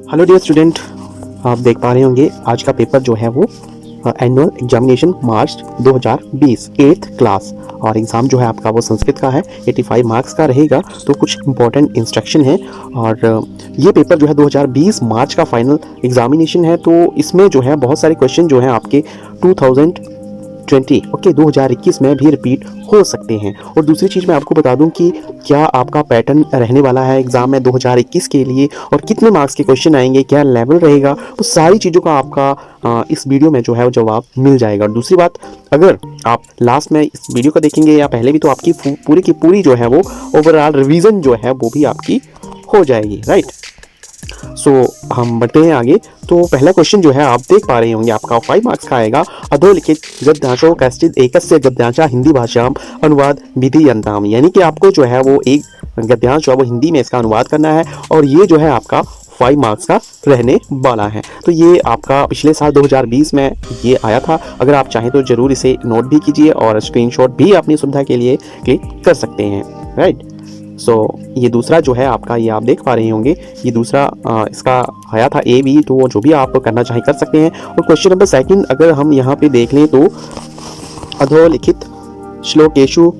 Hello dear student, आप देख पा रहे होंगे आज का पेपर जो है वो एनुअल एग्जामिनेशन मार्च 2020 8th क्लास और एग्ज़ाम जो है आपका वो संस्कृत का है। 85 मार्क्स का रहेगा। तो कुछ इंपॉर्टेंट इंस्ट्रक्शन है और ये पेपर जो है 2020 मार्च का फाइनल एग्जामिनेशन है। तो इसमें जो है बहुत सारे क्वेश्चन जो हैं आपके 2021 में भी रिपीट हो सकते हैं। और दूसरी चीज़ मैं आपको बता दूं कि क्या आपका पैटर्न रहने वाला है एग्ज़ाम में 2021 के लिए और कितने मार्क्स के क्वेश्चन आएंगे, क्या लेवल रहेगा, तो सारी चीज़ों का आपका इस वीडियो में जो है वो जवाब मिल जाएगा। और दूसरी बात, अगर आप लास्ट में इस वीडियो को देखेंगे या पहले भी, तो आपकी पूरी की पूरी जो है वो ओवरऑल रिवीजन जो है वो भी आपकी हो जाएगी। राइट, सो हम बढ़ते हैं आगे। तो पहला क्वेश्चन जो है आप देख पा रहे होंगे आपका 5 मार्क्स का आएगा। अधोलिखित गद्यांशों कश्चित् एकस्य गद्यांशः हिंदी भाषायां अनुवाद विधीयन्ताम्, यानी कि आपको जो है वो एक गद्यांश जो है वो हिंदी में इसका अनुवाद करना है और ये जो है आपका 5 मार्क्स का रहने वाला है। तो ये आपका पिछले साल 2020 में ये आया था। अगर आप चाहें तो ज़रूर इसे नोट भी कीजिए और स्क्रीनशॉट भी अपनी सुविधा के लिए क्लिक कर सकते हैं। राइट, सो ये दूसरा जो है आपका, ये आप देख पा रहे होंगे, ये दूसरा इसका आया था ए बी। तो जो भी आप करना चाहें कर सकते हैं। और क्वेश्चन नंबर 2 अगर हम यहाँ पे देख लें तो अधोलिखित श्लोकेशु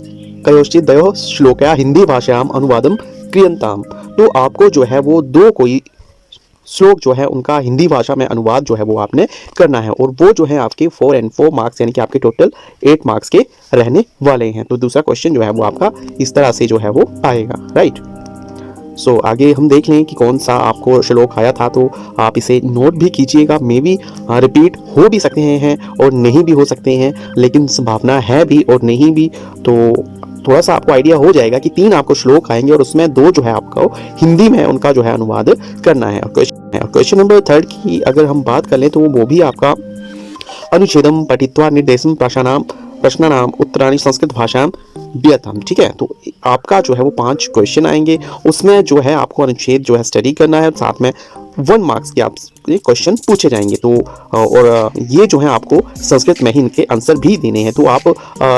कयोश्चिदयो श्लोकया हिंदी भाषायाम अनुवादम क्रियन्ताम। तो आपको जो है वो दो कोई श्लोक जो है उनका हिंदी भाषा में अनुवाद जो है वो आपने करना है और वो जो है आपके 4 and 4 मार्क्स, यानी कि आपके टोटल 8 मार्क्स के रहने वाले हैं। तो दूसरा क्वेश्चन जो है वो आपका इस तरह से जो है वो आएगा। राइट, सो आगे हम देख लें कि कौन सा आपको श्लोक आया था। तो आप इसे नोट भी कीजिएगा। मे बी रिपीट हो भी सकते हैं और नहीं भी हो सकते हैं, लेकिन संभावना है भी और नहीं भी। तो थोड़ा सा आपको आइडिया हो जाएगा कि 3 आपको श्लोक आएंगे और उसमें 2 जो है आपको हिंदी में उनका जो है अनुवाद करना है। क्वेश्चन नंबर 3 की अगर हम बात कर लें तो वो भी आपका अनुच्छेदम पठित्वा निर्देशम प्रश्नानाम उत्तराणि संस्कृत भाषायां व्यतम। ठीक है, तो आपका जो है वो 5 क्वेश्चन आएंगे, उसमें जो है आपको अनुच्छेद जो है स्टडी करना है, साथ में 1 मार्क्स के आपसे क्वेश्चन पूछे जाएंगे। तो और ये जो है आपको संस्कृत में ही इनके आंसर भी देने हैं। तो आप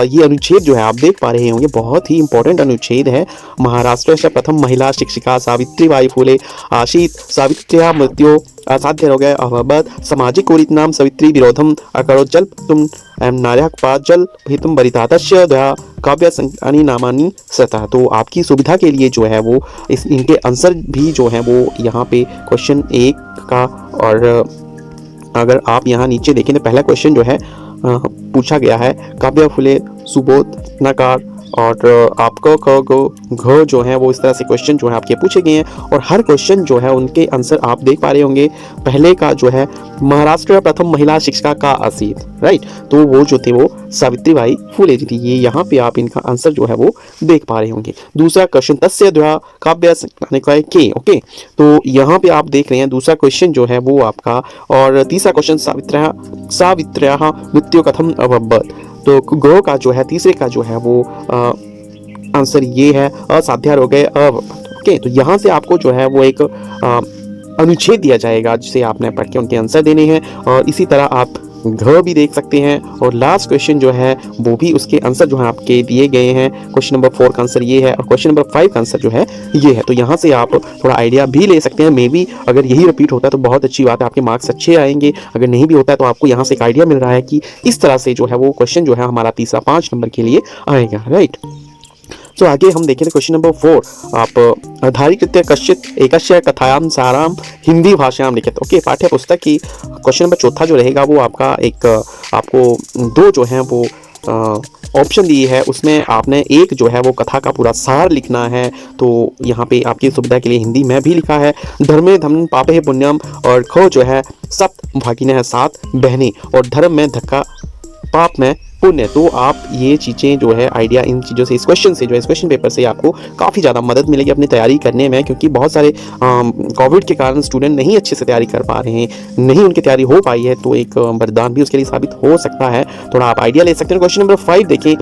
ये अनुच्छेद जो है आप देख पा रहे होंगे, बहुत ही इंपॉर्टेंट अनुच्छेद है। महाराष्ट्र से प्रथम महिला शिक्षिका सावित्रीबाई फुले आशीत सावित्र्या मृत्यु असाध्य हो गए अभवत सामाजिक कुरीतिनाम सवित्री विरोधम अकरोज्जल तुम नार्यपात जल हितम बरितातस्य दया काव्य संज्ञानी नामानी सतह। तो आपकी सुविधा के लिए जो है वो इनके आंसर भी जो है वो यहाँ पे क्वेश्चन 1 का, और अगर आप यहाँ नीचे देखें तो पहला क्वेश्चन जो है पूछा गया है काव्य फुले सुबोध नकार, और आपको घ जो है वो इस तरह से क्वेश्चन जो है आपके पूछे गए हैं और हर क्वेश्चन जो है उनके आंसर आप देख पा रहे होंगे। पहले का जो है महाराष्ट्र प्रथम महिला शिक्षिका का आसीत। राइट, तो वो जो थे वो सावित्रीबाई फुले जी थी। ये यहाँ पे आप इनका आंसर जो है वो देख पा रहे होंगे। दूसरा क्वेश्चन तस्य द्वया काव्य के। ओके, तो यहाँ पे आप देख रहे हैं दूसरा क्वेश्चन जो है वो आपका। और तीसरा क्वेश्चन सावित्र्या मृत्यु कथम अभवत। तो गो का जो है तीसरे का जो है वो आंसर ये है असाध्य हो गए अब। ओके, तो यहाँ से आपको जो है वो एक अनुच्छेद दिया जाएगा जिसे आपने पढ़ के उनके आंसर देने हैं। और इसी तरह आप घ भी देख सकते हैं। और लास्ट क्वेश्चन जो है वो भी उसके आंसर जो है आपके दिए गए हैं। क्वेश्चन नंबर 4 का आंसर ये है और क्वेश्चन नंबर 5 का आंसर जो है ये है। तो यहाँ से आप थोड़ा आइडिया भी ले सकते हैं। मे बी अगर यही रिपीट होता है तो बहुत अच्छी बात है, आपके मार्क्स अच्छे आएंगे। अगर नहीं भी होता है तो आपको यहाँ से एक आइडिया मिल रहा है कि इस तरह से जो है वो क्वेश्चन जो है हमारा तीसरा 5 नंबर के लिए आएगा। राइट, तो आगे हम देखें क्वेश्चन नंबर 4। आप आधारीकृत्य कश्चित् एकस्य कथायां साराम हिंदी भाषायां लिखित। ओके, पाठ्य पुस्तक की क्वेश्चन नंबर 4 जो रहेगा वो आपका एक आपको 2 जो है वो ऑप्शन दिए है, उसमें आपने एक जो है वो कथा का पूरा सार लिखना है। तो यहाँ पे आपकी सुविधा के लिए हिंदी में भी लिखा है धर्मे धम पापे पुण्यम, और ख जो है सप्त भागिने है 7 बहनें, और धर्म में धक्का पाप में पुण्य। तो आप ये चीज़ें जो है आइडिया इन चीज़ों से, इस क्वेश्चन से जो है इस क्वेश्चन पेपर से आपको काफ़ी ज़्यादा मदद मिलेगी अपनी तैयारी करने में, क्योंकि बहुत सारे कोविड के कारण स्टूडेंट नहीं अच्छे से तैयारी कर पा रहे हैं, नहीं उनकी तैयारी हो पाई है। तो एक वरदान भी उसके लिए साबित हो सकता है। थोड़ा आप आइडिया ले सकते हैं। क्वेश्चन नंबर 5 देखें,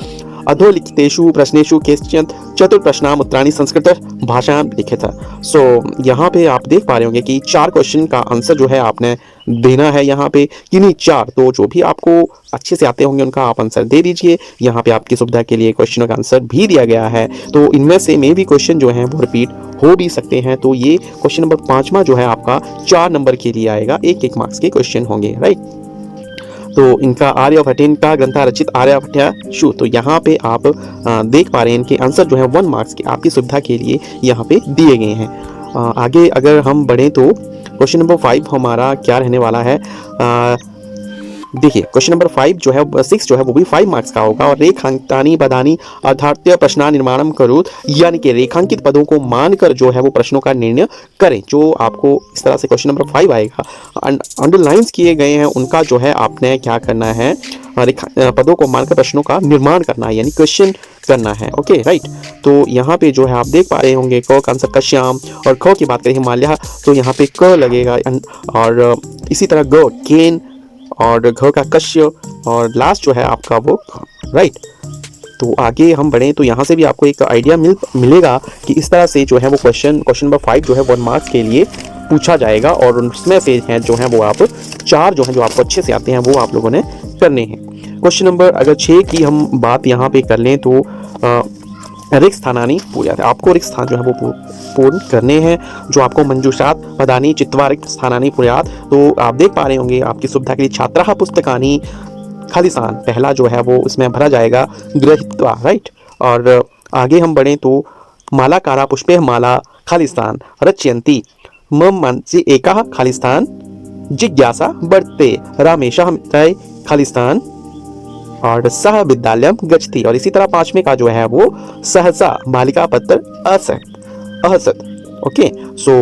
अधोलिखितेषु प्रश्नेषु केषुचित् चतुर्प्रश्नाम् उत्तराणि संस्कृत भाषायां लिखिता। सो यहाँ पे आप देख पा रहे होंगे कि 4 क्वेश्चन का आंसर जो है आपने देना है यहाँ पे, किन्हीं 4, तो जो भी आपको अच्छे से आते होंगे उनका आप आंसर दे दीजिए। यहाँ पे आपकी सुविधा के लिए क्वेश्चनों का आंसर भी दिया गया है, तो इनमें से मे भी क्वेश्चन जो है वो रिपीट हो भी सकते हैं। तो ये क्वेश्चन नंबर 5वां जो है आपका 4 नंबर के लिए आएगा, 1-1 मार्क्स के क्वेश्चन होंगे, राइट। तो इनका आर्यभट्टेन का ग्रंथ रचित आर्यभट्टशु, तो यहाँ पे आप देख पा रहे हैं इनके आंसर जो है 1 मार्क्स के आपकी सुविधा के लिए यहाँ पे दिए गए हैं। आगे अगर हम बढ़ें तो क्वेश्चन नंबर 5 हमारा क्या रहने वाला है। देखिए क्वेश्चन नंबर 5 जो है 6 जो है वो भी 5 मार्क्स का होगा। और रेखांकितानि पदानि अर्थार्थ्य प्रश्न निर्माणम करोत, यानी कि रेखांकित पदों को मानकर जो है वो प्रश्नों का निर्णय करें। जो आपको इस तरह से क्वेश्चन नंबर 5 आएगा, अंडरलाइंस किए गए हैं उनका जो है आपने क्या करना है, पदों को मानकर प्रश्नों का निर्माण करना है, यानी क्वेश्चन करना है। Okay right. तो यहाँ पे जो है आप देख पा रहे होंगे क का आंसर कश्याम, और ख की बात करें हिमालय तो यहाँ पे क लगेगा, और इसी तरह ग केन, और घ का कश्य, और लास्ट जो है आपका वो राइट। तो आगे हम बढ़ें तो यहाँ से भी आपको एक आइडिया मिलेगा कि इस तरह से जो है वो क्वेश्चन नंबर 5 जो है 1 मार्क्स के लिए पूछा जाएगा, और उसमें से हैं जो है वो आप 4 जो है जो आपको अच्छे से आते हैं वो आप लोगों ने करने हैं। क्वेश्चन नंबर अगर 6 की हम बात यहाँ पे कर लें तो रिक्त स्थानानि पूर्यात्, आपको रिक्त स्थान जो है वो पूर्ण करने हैं। जो आपको मंजूषात् पदानि चित्वा रिक्त स्थानानि पूर्यात्, तो आप देख पा रहे होंगे आपकी सुविधा के लिए छात्राः पुस्तकानि खाली स्थान पहला जो है वो उसमें भरा जाएगा गृहीत्वा, राइट। और आगे हम बढ़ें तो मालाकारा पुष्पे माला खाली स्थान रचयन्ति, मम मनसि एकः खाली स्थान जिज्ञासा वर्तते, रामेशः मित्राय खाली स्थान, और सह विद्यालयम गच्छति। और इसी तरह 5वें का जो है वो सहसा बालिका पत्र असत। ओके, सो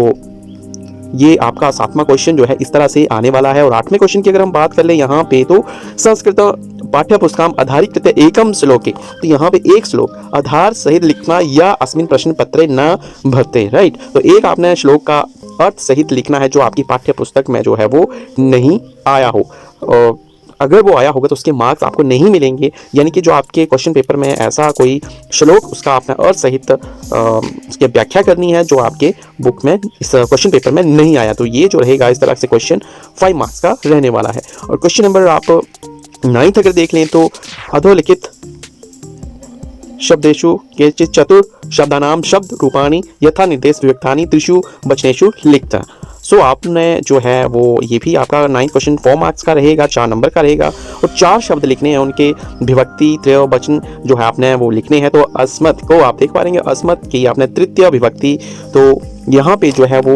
ये आपका 7वां क्वेश्चन जो है इस तरह से आने वाला है। और 8वें क्वेश्चन की अगर हम बात कर ले यहाँ पे तो संस्कृत पाठ्य पुस्तकम आधारित एकम श्लोके, तो यहाँ पे एक श्लोक आधार सहित लिखना या अस्मिन प्रश्न पत्रे न भरते, राइट। तो एक आपने श्लोक का अर्थ सहित लिखना है जो आपकी पाठ्य पुस्तक में जो है वो नहीं आया हो, और अगर वो आया होगा तो उसके मार्क्स आपको नहीं मिलेंगे। यानी कि जो आपके क्वेश्चन पेपर में ऐसा कोई श्लोक उसका आपने अर्थ सहित उसकी व्याख्या करनी है जो आपके बुक में इस क्वेश्चन पेपर में नहीं आया, तो ये जो रहेगा इस तरह से क्वेश्चन 5 मार्क्स का रहने वाला है। और क्वेश्चन नंबर आप 9 अगर देख लें तो अधोलिखित शब्देषु केचित् चतुर शब्दानाम शब्द रूपाणि यथा निर्देश विभक्तानि त्रिषु वचनेषु लिखता। सो आपने जो है वो ये भी आपका 9th क्वेश्चन 4 मार्क्स का रहेगा, 4 नंबर का रहेगा, और 4 शब्द लिखने हैं, उनके विभक्ति त्रय वचन जो है आपने वो लिखने हैं। तो अस्मत् को आप देख पा रहे हैं, अस्मत् की आपने तृतीय विभक्ति, तो यहाँ पे जो है वो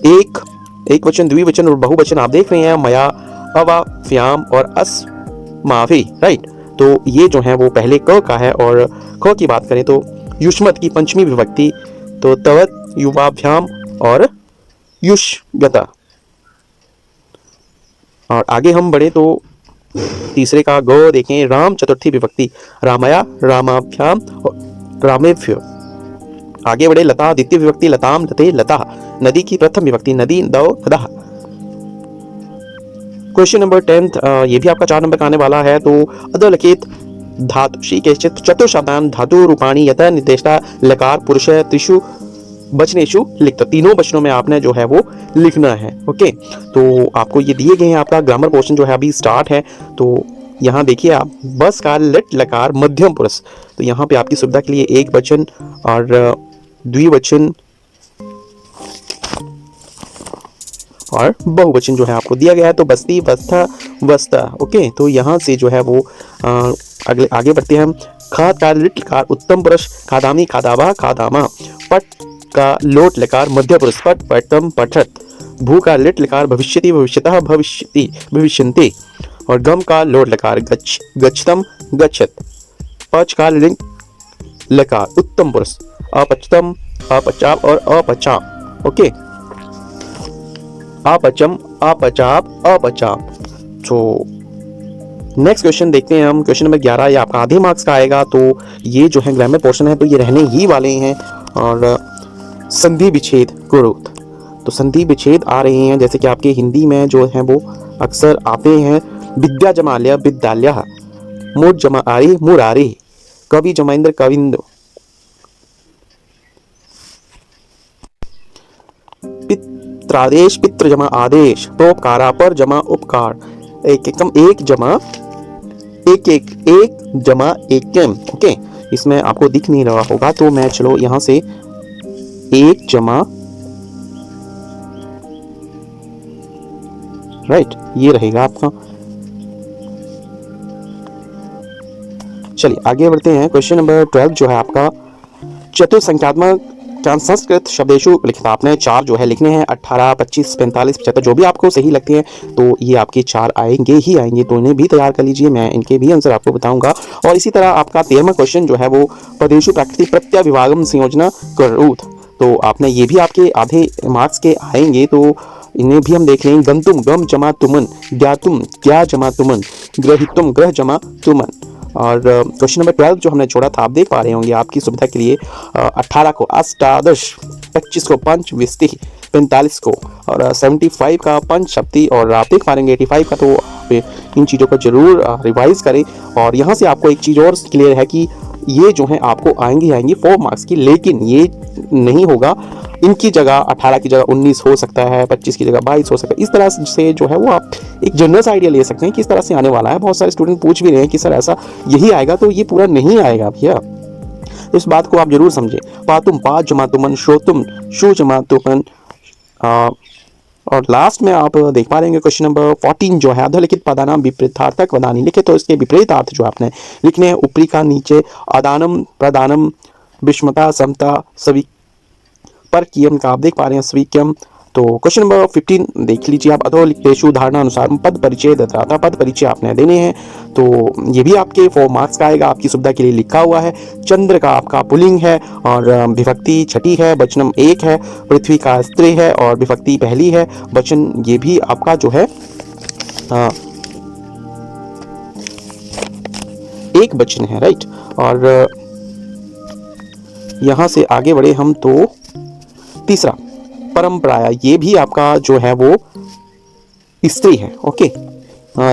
एक वचन द्विवचन और बहुवचन आप देख रहे हैं, मया अवा फ्याम और अस्माभि, राइट। तो ये जो है वो पहले क का है। और ख की बात करें तो युष्मत की 5वीं विभक्ति, तो तवत युवाभ्याम और युष्गता। और आगे हम बढ़े तो तीसरे का ग देखें, राम चतुर्थी विभक्ति, रामया रामाभ्याम और रामेभ्यो। आगे बढ़े लता द्वितीय विभक्ति, लताम लते लता। नदी की प्रथम विभक्ति, नदी दौ नदः। क्वेश्चन नंबर 10 ये भी आपका 4 नंबर का आने वाला है। तो अधोलिखित धातुषी केचित् चतुर्शब्दान धातु रूपाणि यथा निर्देशता लकार पुरुष त्रिषु वचनेषु लिखता, तीनों वचनों में आपने जो है वो लिखना है। ओके, तो आपको ये दिए गए हैं, आपका ग्रामर पोर्शन जो है अभी स्टार्ट है। तो यहाँ देखिए आप, बस का लिट लकार मध्यम पुरुष, तो यहाँ पे आपकी सुविधा के लिए एक वचन और द्विवचन और बहुवचन जो है आपको दिया गया है। तो बस्ती बस्ता वस्ता। ओके, तो यहाँ से जो है वो आगे बढ़ते हैं हम। खाद का लिट लकार उत्तम पुरुष, खादामी खादावा खादामा। पट का लोट लकार मध्य पुरुष, पट पटम पठत। भू का लिट लकार भविष्यति भविष्यतः भविष्यति भविष्यन्ति। और गम का लोट लकार गच्छ गच्छतम गच्छत। पच का लिंग लकार उत्तम पुरुष, अपचतम अपचाप और अपचाप। ओके, अपचम अपचाप अपचाप। तो नेक्स्ट क्वेश्चन देखते हैं हम, क्वेश्चन नंबर 11, ये आपका आधे मार्क्स का आएगा। तो ये जो है ग्रामर पोर्शन है तो ये रहने ही वाले हैं। और संधि विच्छेद कुरुत, तो संधि विच्छेद आ रहे हैं जैसे कि आपके हिंदी में जो है वो अक्सर आते हैं। विद्या जमालय विद्यालय, मुर जमा आरी मुरारी, कवि जमा इंद्र कविंदु, पित्रादेश पित्र जमा आदेश, परोपकारा पर जमा उपकार, एक एकम एक जमा एक जमा एकम। ओके, इसमें आपको दिख नहीं रहा होगा तो मैं चलो यहाँ से एक जमा, राइट, ये रहेगा आपका। चलिए आगे बढ़ते हैं। क्वेश्चन नंबर 12 जो है आपका चतुर्संख्यात्मक संस्कृत शब्देशु लिखित। आपने 4 जो है लिखने हैं, 18, 25, 45, 75, जो भी आपको सही लगते हैं तो ये आपके 4 आएंगे ही आएंगे, तो इन्हें भी तैयार कर लीजिए, मैं इनके भी आंसर आपको बताऊंगा। और इसी तरह आपका 13वां क्वेश्चन जो है वो पदेशु प्राकृति प्रत्यय विभागम संयोजना करूथ, तो आपने ये भी आपके आधे मार्क्स के आएंगे, तो इन्हें भी हम देख लेंगे। गंतुम गम जमा तुमन, ज्ञातुम क्या जमा तुमन, ग्रहितुम ग्रह जमा तुमन। और क्वेश्चन नंबर 12 जो हमने छोड़ा था आप देख पा रहे होंगे आपकी सुविधा के लिए, 18 को अष्टादश, 25 को पंच विस्ति, 45 को और 75 का पंच शक्ति, और आप देख पा रहे 85 का, तो आप इन चीज़ों को जरूर रिवाइज करें। और यहाँ से आपको एक चीज़ और क्लियर है कि ये जो है आपको आएंगे 4 मार्क्स की, लेकिन ये नहीं होगा, इनकी जगह 18 की जगह 19 हो सकता है, 25 की जगह 22 हो सकता है। इस तरह से जो है वो आप एक जनरल आइडिया ले सकते हैं कि इस तरह से आने वाला है। बहुत सारे स्टूडेंट पूछ भी रहे हैं कि सर ऐसा यही आएगा, तो ये पूरा नहीं आएगा भैया, इस बात को आप जरूर समझें। पातुम पा जमा तुमन, श्रोतुम शु जमा तुमन। और लास्ट में आप देख पा रहे हैं क्वेश्चन नंबर 14 जो है अधोलिखित पदानाम विपरीतार्थक वदानी लिखे, तो इसके विपरीत अर्थ जो आपने लिखने हैं ऊपरी का नीचे, अदानम प्रदानम, विषमता समता, सभी पर कियम का आप देख पा रहे हैं स्वीक्यम। तो क्वेश्चन नंबर 15 देख लीजिए आप, अधोलिखितेषु धारणा अनुसार पद परिचय दत्ता, पद परिचय आपने देने हैं, तो ये भी आपके 4 मार्क्स का आएगा, आपकी सुविधा के लिए लिखा हुआ है। चंद्र का आपका पुल्लिंग है और विभक्ति छठी है, वचनम 1 है, पृथ्वी का स्त्री है और विभक्ति पहली है, वचन ये भी आपका जो है एक वचन है, राइट। और यहां से आगे बढ़े हम तो तीसरा परंपराया, ये भी आपका जो है वो स्त्री है, ओके,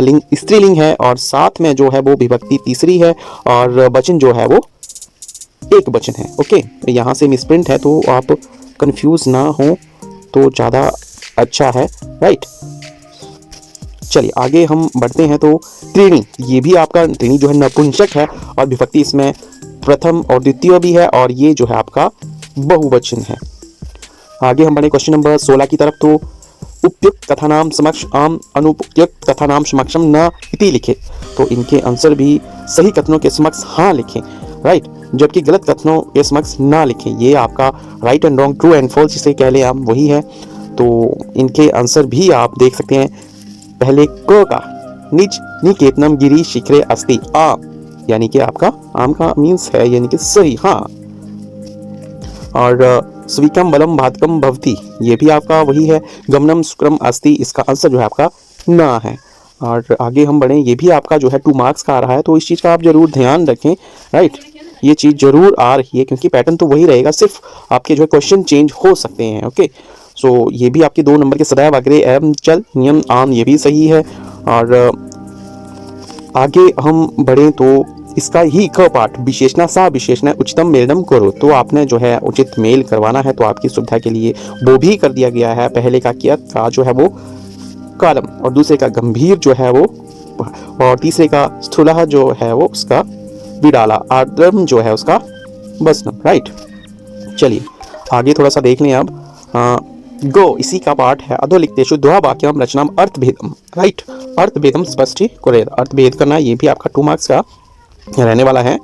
लिंग स्त्रीलिंग है, और साथ में जो है वो विभक्ति तीसरी है और वचन जो है वो एक वचन है, ओके। यहाँ से मिसप्रिंट है तो आप कंफ्यूज ना हो तो ज़्यादा अच्छा है, राइट। चलिए आगे हम बढ़ते हैं। तो त्रीणी, ये भी आपका त्रीणी जो है नपुंसक है और विभक्ति इसमें प्रथम और द्वितीय भी है, और ये जो है आपका बहुवचन है। आगे हम बढ़े क्वेश्चन नंबर 16 की तरफ, तो उपयुक्त कथा नाम समक्ष आम, अनुपयुक्त कथा नाम समक्षम न इति लिखे, तो इनके आंसर भी सही कथनों के समक्ष हाँ लिखें, राइट, जबकि गलत कथनों के समक्ष ना लिखें। ये आपका right and wrong, true and false जिसे कह लें आप, वही है। तो इनके आंसर भी आप देख सकते हैं। पहले क का निज निकेतनम गिरी शिखरे अस्ति, आम यानी कि आपका आम का मीन्स है यानी कि सही, हाँ। और स्वीकम बलम भातकम भवती, ये भी आपका वही है। गमनम शुक्रम अस्ति, इसका आंसर जो है आपका ना है। और आगे हम बढ़ें, ये भी आपका जो है 2 मार्क्स का आ रहा है, तो इस चीज़ का आप जरूर ध्यान रखें, राइट। ये चीज़ जरूर आ रही है क्योंकि पैटर्न तो वही रहेगा, सिर्फ आपके जो है क्वेश्चन चेंज हो सकते हैं, ओके। सो ये भी आपके 2 नंबर के सदैव अग्रे एवं चल नियम आम, ये भी सही है। और आगे हम बढ़ें तो इसका ही क पाठ विशेषणा सा विशेषण उचितम मेलनम करो, तो आपने जो है उचित मेल करवाना है, तो आपकी सुविधा के लिए वो भी कर दिया गया है। पहले का कियत का जो है वो कालम, और दूसरे का गंभीर जो है वो, और तीसरे का स्थूलः जो है वो उसका विडाला, आर्द्रम जो है उसका बसनम, राइट। चलिए आगे थोड़ा सा देख लें अब। गो, इसी का पाठ है अधोलिखितेषु द्वयवाक्यम रचनाम अर्थभेदम, राइट, अर्थभेदम स्पष्टीकुर्यात्, अर्थभेद करना ये भी आपका 2 मार्क्स का रहने वाला है।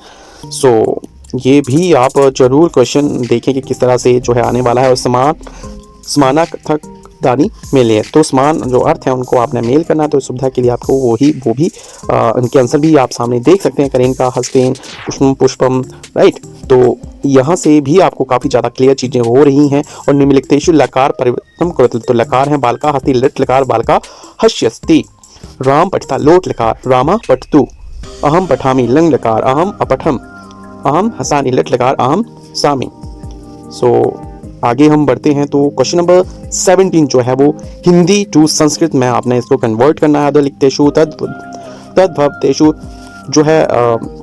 सो ये भी आप जरूर क्वेश्चन देखें कि किस तरह से जो है आने वाला है। और समानार्थक दानी मेले है, तो समान जो अर्थ है उनको आपने मेल करना है, तो सुविधा के लिए आपको वो भी उनके आंसर भी आप सामने देख सकते हैं। करें का हस्तेन पुष्पम पुष्पम, राइट। तो यहाँ से भी आपको काफ़ी ज़्यादा क्लियर चीज़ें हो रही हैं। और निम्नलिखितेषु लकार परिवर्तन करोति, तो लकार है बालका हस्ति लिट लकार बालका हस्यस्ति, राम पठिता लोट लकार रामा पठतु, अहम पठामी लंग लकार अहम अपठम, अहम हसानी लट लकार अहम सामी। सो आगे हम बढ़ते हैं। तो क्वेश्चन नंबर 17 जो है वो हिंदी टू संस्कृत में आपने इसको कन्वर्ट करना है। अधोलिखितेषु तद्भवतेषु जो है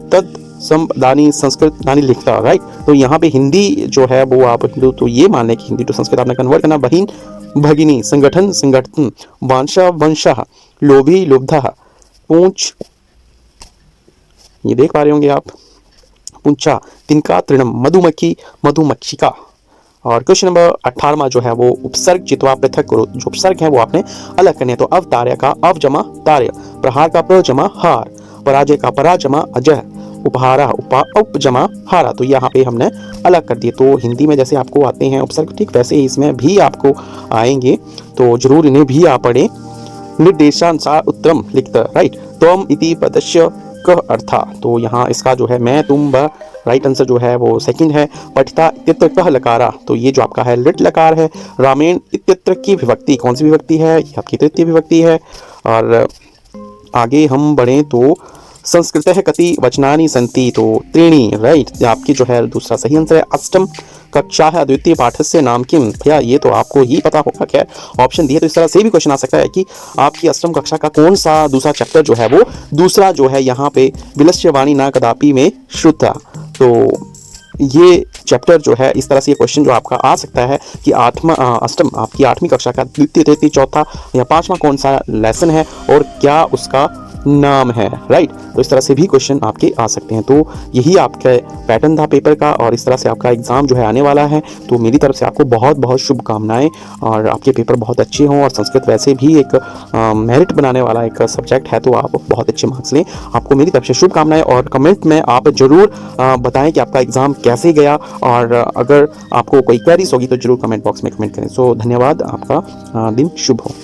तद समदानी संस्कृत दानी लिखता, राइट। तो यहाँ पे हिंदी जो है वो आप हिंदू तो ये मान लें कि हिंदी टू संस्कृत आपने कन्वर्ट करना। बहिन भगिनी, संगठन संगठन, वांशा वंशा, लोभी लुब्धा, पूंछ, ये देख पा रहे होंगे आप, पुंचा, तिनका, तृणम, मधुमक्खी, मधुमक्षिका। और क्वेश्चन नंबर 18वां जो है वो उपसर्ग चित्वा पृथक करो। जो उपसर्ग है वो आपने अलग करने हैं। तो अवतार्य का अव जमा तार्य, प्रहार का प्र जमा हार, पराजय का परा जमा अजय, उपहारा उपा उप जमा हारा। तो यहाँ पे हमने अलग कर दिए। तो हिंदी में जैसे आपको आते हैं उपसर्ग, ठीक वैसे ही इसमें भी आपको आएंगे, तो जरूर इन्हें भी आप पढ़ें। निर्देशानुसार उत्तरम लिखता, राइट। त्वम इति पदस्य कह अर्था। तो यहाँ इसका जो है मैं तुम व राइट आंसर जो है वो सेकंड है। पठिता इत्यत्र कह लकारा, तो ये जो आपका है लिट लकार है। रामेण इत्यत्र की विभक्ति कौन सी विभक्ति है, ये आपकी तृतीय विभक्ति है। और आगे हम बढ़ें तो संस्कृतः कति वचनानि सन्ति, तो त्रीणि, राइट। आपकी जो है दूसरा सही आंसर है। अष्टम कक्षा है द्वितीय पाठस्य नाम किम, भैया ये तो आपको ही पता होगा। खैर ऑप्शन दिए तो इस तरह से भी क्वेश्चन आ सकता है कि आपकी अष्टम कक्षा का कौन सा दूसरा चैप्टर जो है वो दूसरा जो है यहाँ पे विलस्य वाणी ना कदापि में श्रुता। तो ये चैप्टर जो है इस तरह से ये क्वेश्चन जो आपका आ सकता है कि अष्टम आपकी 8वीं कक्षा का द्वितीय तृतीय चौथा या 5वां कौन सा लेसन है और क्या उसका नाम है, राइट। तो इस तरह से भी क्वेश्चन आपके आ सकते हैं। तो यही आपका पैटर्न था पेपर का और इस तरह से आपका एग्जाम जो है आने वाला है। तो मेरी तरफ से आपको बहुत बहुत शुभकामनाएं और आपके पेपर बहुत अच्छे हों। और संस्कृत वैसे भी एक मेरिट बनाने वाला एक सब्जेक्ट है, तो आप बहुत अच्छे मार्क्स लें। आपको मेरी तरफ से शुभकामनाएं और कमेंट में आप जरूर बताएं कि आपका एग्जाम कैसे गया। और अगर आपको कोई क्वेरीज होगी तो जरूर कमेंट बॉक्स में कमेंट करें। सो धन्यवाद, आपका दिन शुभ हो।